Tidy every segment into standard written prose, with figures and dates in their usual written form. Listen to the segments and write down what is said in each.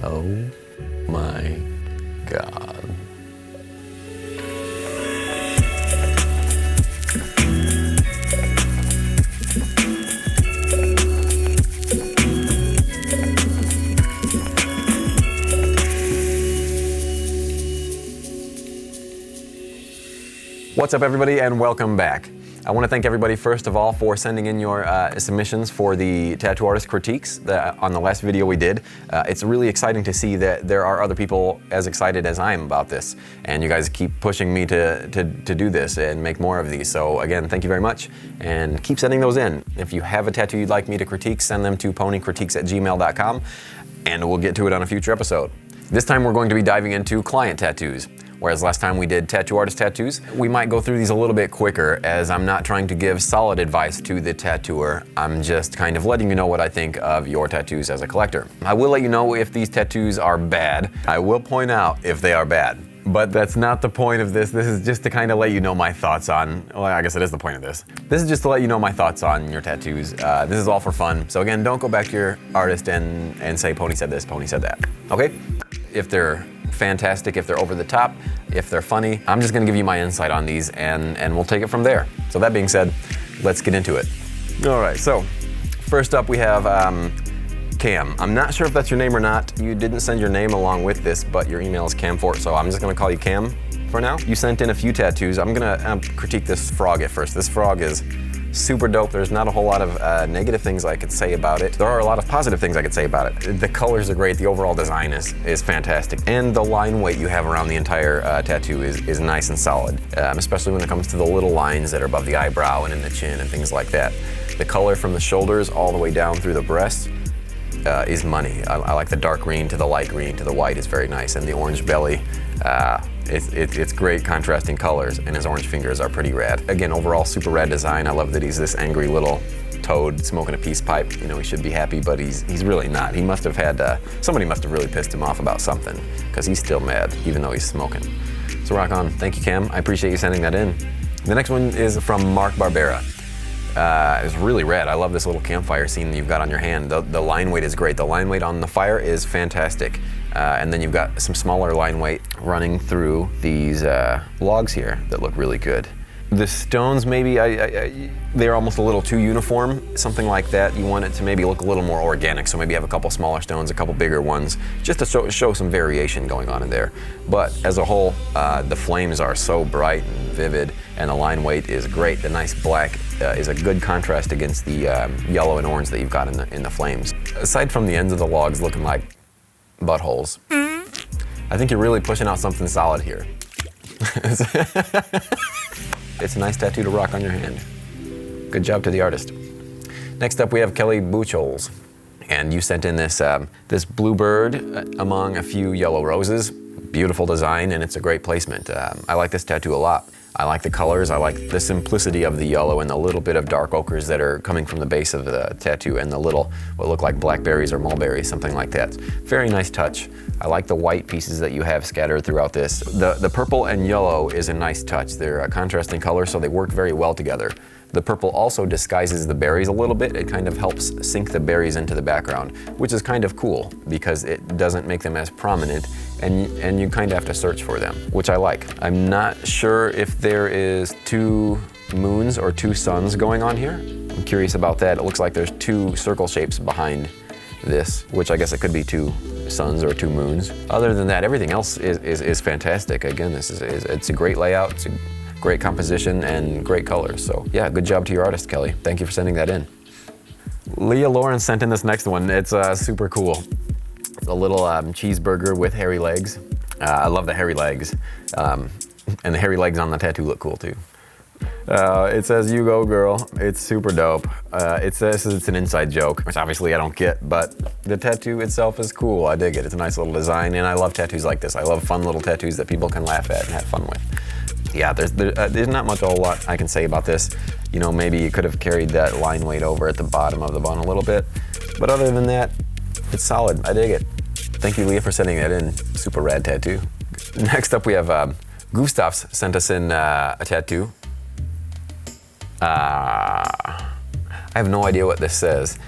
Oh my God. What's up, everybody, and welcome back. I want to thank everybody, first of all, for sending in your submissions for the tattoo artist critiques on the last video we did. It's really exciting to see that there are other people as excited as I am about this, and you guys keep pushing me to do this and make more of these. So again, thank you very much, and keep sending those in. If you have a tattoo you'd like me to critique, send them to ponycritiques@gmail.com, and we'll get to it on a future episode. This time we're going to be diving into client tattoos. Whereas last time we did tattoo artist tattoos, we might go through these a little bit quicker, as I'm not trying to give solid advice to the tattooer. I'm just kind of letting you know what I think of your tattoos as a collector. I will let you know if these tattoos are bad. I will point out if they are bad. But that's not the point of this. This is just to kind of let you know my thoughts on, well, I guess it is the point of this. This is just to let you know my thoughts on your tattoos. This is all for fun. So again, don't go back to your artist and say, Pony said this, Pony said that, okay? If they're fantastic, if they're over the top, if they're funny, I'm just gonna give you my insight on these and we'll take it from there. So that being said, let's get into it. All right, so first up we have Cam. I'm not sure if that's your name or not. You didn't send your name along with this, but your email is Camfort, so I'm just gonna call you Cam for now. You sent in a few tattoos. I'm gonna critique this frog at first. This frog is super dope. There's not a whole lot of negative things I could say about it. There are a lot of positive things I could say about it. The colors are great. The overall design is fantastic. And the line weight you have around the entire tattoo is nice and solid, especially when it comes to the little lines that are above the eyebrow and in the chin and things like that. The color from the shoulders all the way down through the breast is money. I like the dark green to the light green to the white is very nice. And the orange belly, it's great contrasting colors, and his orange fingers are pretty rad. Again, overall super rad design. I love that he's this angry little toad smoking a peace pipe. You know, he should be happy, but he's really not. He must have had, somebody must have really pissed him off about something, because he's still mad, even though he's smoking. So rock on. Thank you, Cam. I appreciate you sending that in. The next one is from Mark Barbera. It's really rad. I love this little campfire scene that you've got on your hand. The line weight is great. The line weight on the fire is fantastic. And then you've got some smaller line weight running through these logs here that look really good. The stones, maybe, they're almost a little too uniform, something like that. You want it to maybe look a little more organic, so maybe have a couple smaller stones, a couple bigger ones, just to show some variation going on in there. But as a whole, the flames are so bright and vivid, and the line weight is great. The nice black is a good contrast against the yellow and orange that you've got in the flames. Aside from the ends of the logs looking like buttholes, I think you're really pushing out something solid here. It's a nice tattoo to rock on your hand. Good job to the artist. Next up we have Kelly Buchholz. And you sent in this, this bluebird among a few yellow roses. Beautiful design, and it's a great placement. I like this tattoo a lot. I like the colors, I like the simplicity of the yellow and the little bit of dark ochres that are coming from the base of the tattoo, and the little, what look like blackberries or mulberries, something like that. Very nice touch. I like the white pieces that you have scattered throughout this. The purple and yellow is a nice touch. They're a contrasting color, so they work very well together. The purple also disguises the berries a little bit. It kind of helps sink the berries into the background, which is kind of cool because it doesn't make them as prominent, and you kind of have to search for them, which I like. I'm not sure if there is 2 moons or 2 suns going on here. I'm curious about that. It looks like there's 2 circle shapes behind this, which I guess it could be 2 suns or 2 moons. Other than that, everything else is fantastic. Again, it's a great layout. It's a great composition and great colors. So yeah, good job to your artist, Kelly. Thank you for sending that in. Leah Lauren sent in this next one. It's super cool. It's a little cheeseburger with hairy legs. I love the hairy legs. And the hairy legs on the tattoo look cool too. It says, "You go, girl." It's super dope. It says it's an inside joke, which obviously I don't get, but the tattoo itself is cool. I dig it. It's a nice little design, and I love tattoos like this. I love fun little tattoos that people can laugh at and have fun with. Yeah, there's not much a whole lot I can say about this. You know, maybe you could have carried that line weight over at the bottom of the bun a little bit, but other than that, it's solid. I dig it. Thank you, Leah, for sending that in. Super rad tattoo. Next up, we have Gustavs sent us in a tattoo. I have no idea what this says.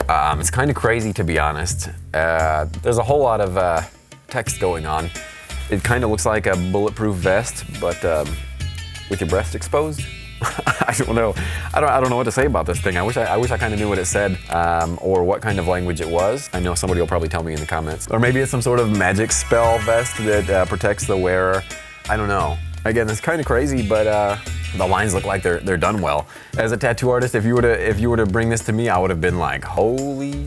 It's kind of crazy, to be honest. There's a whole lot of text going on. It kind of looks like a bulletproof vest, but with your breast exposed. I don't know. I don't know what to say about this thing. I wish I kind of knew what it said, or what kind of language it was. I know somebody will probably tell me in the comments. Or maybe it's some sort of magic spell vest that protects the wearer. I don't know. Again, it's kind of crazy, but the lines look like they're done well. As a tattoo artist, if you were to bring this to me, I would have been like, holy.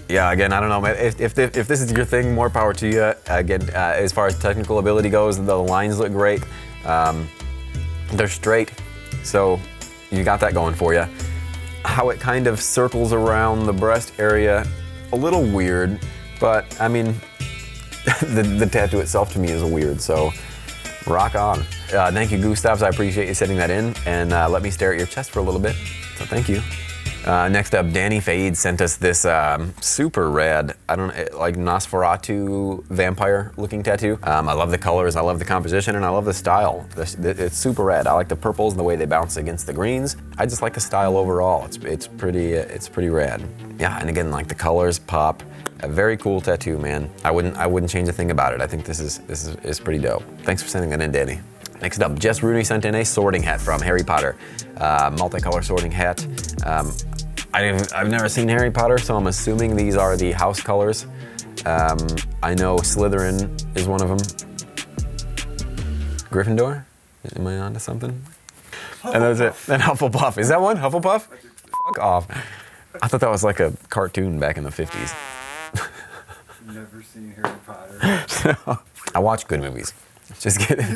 Yeah, again, I don't know, man. If this is your thing, more power to you. Again, as far as technical ability goes, the lines look great. They're straight, so you got that going for you. How it kind of circles around the breast area, a little weird, but I mean, the tattoo itself to me is weird, so rock on. Thank you, Gustavs. I appreciate you setting that in, and let me stare at your chest for a little bit, so thank you. Next up, Danny Fade sent us this super rad, like Nosferatu vampire looking tattoo. I love the colors, I love the composition, and I love the style. It's super rad. I like the purples and the way they bounce against the greens. I just like the style overall. It's pretty rad. Yeah, and again, like the colors pop. A very cool tattoo, man. I wouldn't change a thing about it. I think this is pretty dope. Thanks for sending that in, Danny. Next up, Jess Rooney sent in a sorting hat from Harry Potter. Multicolor sorting hat. I've never seen Harry Potter, so I'm assuming these are the house colors. I know Slytherin is one of them. Gryffindor? Am I onto something? And that's it. And Hufflepuff. Is that one? Hufflepuff? Fuck off. I thought that was like a cartoon back in the 50s. Never seen Harry Potter. I watch good movies. Just kidding.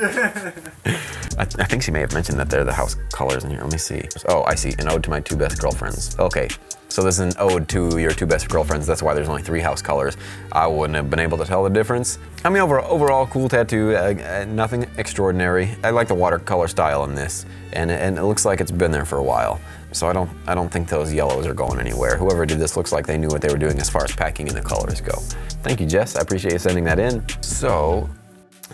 I think she may have mentioned that they're the house colors in here. Let me see. Oh, I see. An ode to my 2 best girlfriends. Okay, so this is an ode to your 2 best girlfriends. That's why there's only 3 house colors. I wouldn't have been able to tell the difference. I mean, overall cool tattoo. Nothing extraordinary. I like the watercolor style in this, and it looks like it's been there for a while. So I don't think those yellows are going anywhere. Whoever did this looks like they knew what they were doing as far as packing in the colors go. Thank you, Jess. I appreciate you sending that in. So,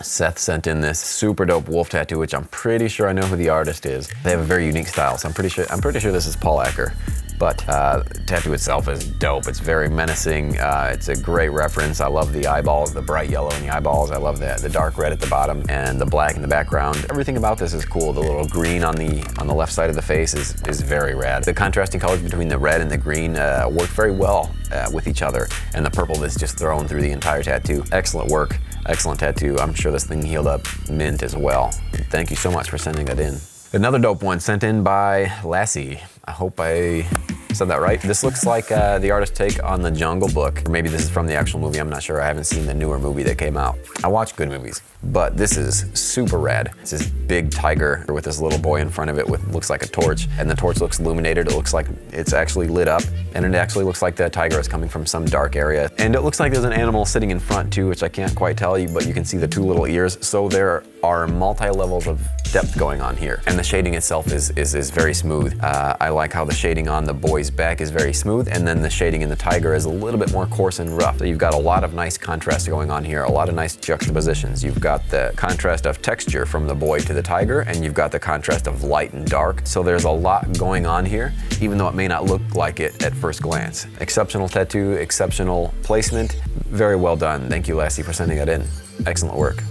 Seth sent in this super dope wolf tattoo, which I'm pretty sure I know who the artist is. They have a very unique style, so I'm pretty sure this is Paul Acker. But the tattoo itself is dope. It's very menacing. It's a great reference. I love the eyeballs, the bright yellow in the eyeballs. I love the dark red at the bottom and the black in the background. Everything about this is cool. The little green on the left side of the face is very rad. The contrasting colors between the red and the green work very well with each other, and the purple that's just thrown through the entire tattoo. Excellent work. Excellent tattoo. I'm sure this thing healed up mint as well. Thank you so much for sending that in. Another dope one sent in by Lassie. I hope I said that right. This looks like the artist's take on the Jungle Book. Or maybe this is from the actual movie, I'm not sure. I haven't seen the newer movie that came out. I watch good movies, but this is super rad. It's this big tiger with this little boy in front of it with looks like a torch, and the torch looks illuminated. It looks like it's actually lit up, and it actually looks like the tiger is coming from some dark area. And it looks like there's an animal sitting in front too, which I can't quite tell you, but you can see the 2 little ears. So there are multi-levels of depth going on here, and the shading itself is very smooth. I like how the shading on the boy's back is very smooth, and then the shading in the tiger is a little bit more coarse and rough. So you've got a lot of nice contrast going on here, a lot of nice juxtapositions. You've got the contrast of texture from the boy to the tiger, and you've got the contrast of light and dark. So there's a lot going on here, even though it may not look like it at first glance. Exceptional tattoo, exceptional placement, very well done. Thank you, Lassie, for sending that in. Excellent work.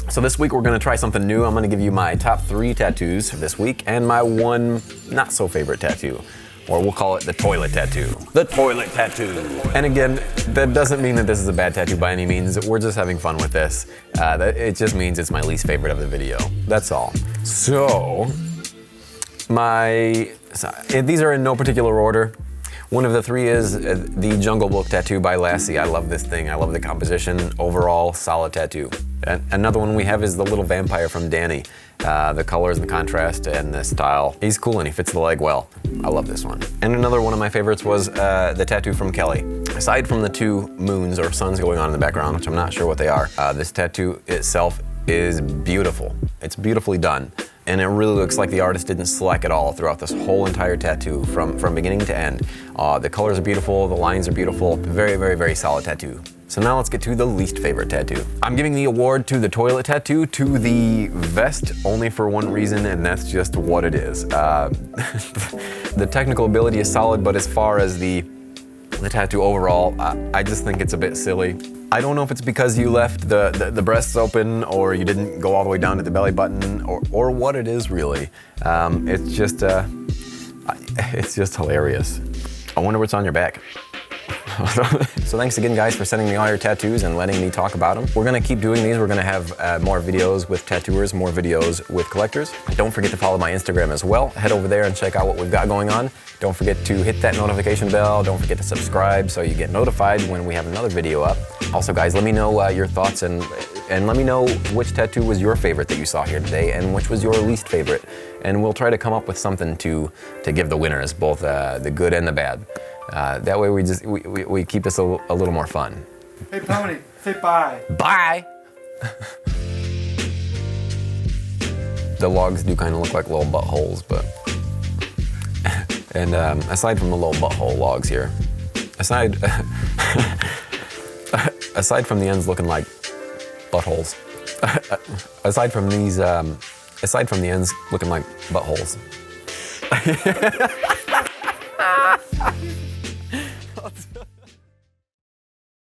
So this week we're gonna try something new. I'm gonna give you my top 3 tattoos this week and my 1 not so favorite tattoo. Or we'll call it the toilet tattoo. The toilet tattoo. And again, that doesn't mean that this is a bad tattoo by any means. We're just having fun with this. It just means it's my least favorite of the video. That's all. So, these are in no particular order. One of the 3 is the Jungle Book tattoo by Lassie. I love this thing. I love the composition. Overall, solid tattoo. And another one we have is the little vampire from Danny. The colors, the contrast, and the style. He's cool and he fits the leg well. I love this one. And another one of my favorites was the tattoo from Kelly. Aside from the 2 moons or suns going on in the background, which I'm not sure what they are, this tattoo itself is beautiful. It's beautifully done. And it really looks like the artist didn't slack at all throughout this whole entire tattoo from beginning to end. The colors are beautiful, the lines are beautiful. Very, very, very solid tattoo. So now let's get to the least favorite tattoo. I'm giving the award to the toilet tattoo, to the vest, only for one reason, and that's just what it is. The technical ability is solid, but as far as the the tattoo overall, I just think it's a bit silly. I don't know if it's because you left the breasts open or you didn't go all the way down to the belly button or what it is really. It's just hilarious. I wonder what's on your back. So thanks again, guys, for sending me all your tattoos and letting me talk about them. We're gonna keep doing these. We're gonna have more videos with tattooers, more videos with collectors. Don't forget to follow my Instagram as well. Head over there and check out what we've got going on. Don't forget to hit that notification bell. Don't forget to subscribe so you get notified when we have another video up. Also, guys, let me know your thoughts and let me know which tattoo was your favorite that you saw here today and which was your least favorite. And we'll try to come up with something to give the winners, both the good and the bad. That way we keep this a little more fun. Hey Pony, say bye. Bye! The logs do kind of look like little buttholes, but... And aside from the little butthole logs here, aside from the ends looking like buttholes, aside from the ends looking like buttholes.